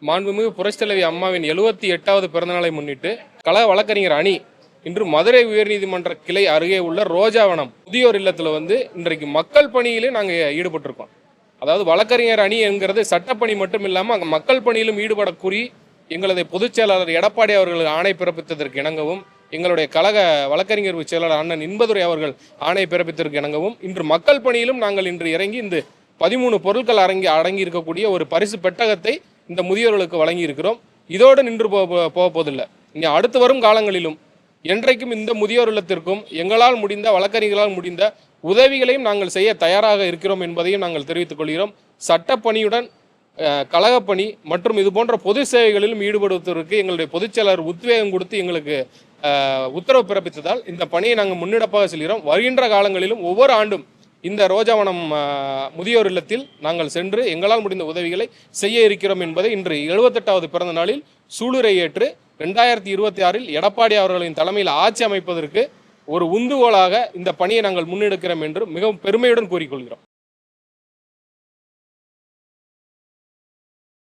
மாண்புமிகு புரட்சித் தலைவி அம்மாவின் 78வது பிறந்தநாளை முன்னிட்டு கழக வழக்கறிஞர் அணி இன்று மதுரை உயர்நீதிமன்ற கிளை அருகே உள்ள ரோஜாவனம் முதியோர் இல்லத்தில் இன்றைக்கு மக்கள் பணியிலே நாங்கள் ஈடுபட்டிருக்கோம். அதாவது வழக்கறிஞர் அணி என்கிறது சட்டப்பணி மட்டும் இல்லாமல் அங்கே மக்கள் பணியிலும் ஈடுபடக்கூறி எங்களது பொதுச் செயலாளர் எடப்பாடி அவர்கள் ஆணை பிறப்பித்ததற்கு இணங்கவும், எங்களுடைய கழக வழக்கறிஞர் செயலாளர் அண்ணன் இன்பதுரை அவர்கள் ஆணை பிறப்பித்ததற்கு இணங்கவும் இன்று மக்கள் பணியிலும் நாங்கள் இன்று இறங்கி இந்த 13 பொருட்கள் அடங்கி இருக்கக்கூடிய ஒரு பரிசு பெட்டகத்தை இந்த முதியோர்களுக்கு வழங்கி இருக்கிறோம். இதோடு நின்று போவதில்லை. இங்கே அடுத்து வரும் காலங்களிலும் என்றைக்கும் இந்த முதியோர் இல்லத்திற்கும் எங்களால் முடிந்த வழக்கறிஞர்களால் முடிந்த உதவிகளையும் நாங்கள் செய்ய தயாராக இருக்கிறோம் என்பதையும் நாங்கள் தெரிவித்துக் கொள்கிறோம். சட்டப்பணியுடன் கழகப்பணி மற்றும் இது போன்ற பொது சேவைகளிலும் ஈடுபடுவதற்கு எங்களுடைய பொதுச் செயலாளர் உத்வேகம் கொடுத்து எங்களுக்கு உத்தரவு பிறப்பித்ததால் இந்த பணியை நாங்கள் முன்னெடுப்பாக செல்கிறோம். வருகின்ற காலங்களிலும் ஒவ்வொரு ஆண்டும் இந்த ரோஜாவனம் முதியோர் இல்லத்தில் நாங்கள் சென்று எங்களால் முடிந்த உதவிகளை செய்ய இருக்கிறோம் என்பதை இன்று 78வது பிறந்த நாளில் சூளுரை ஏற்று 2026 எடப்பாடி அவர்களின் தலைமையில் ஆட்சி அமைப்பதற்கு ஒரு உந்துகோலாக இந்த பணியை நாங்கள் முன்னெடுக்கிறோம் என்று மிகவும் பெருமையுடன் கூறிக்கொள்கிறோம்.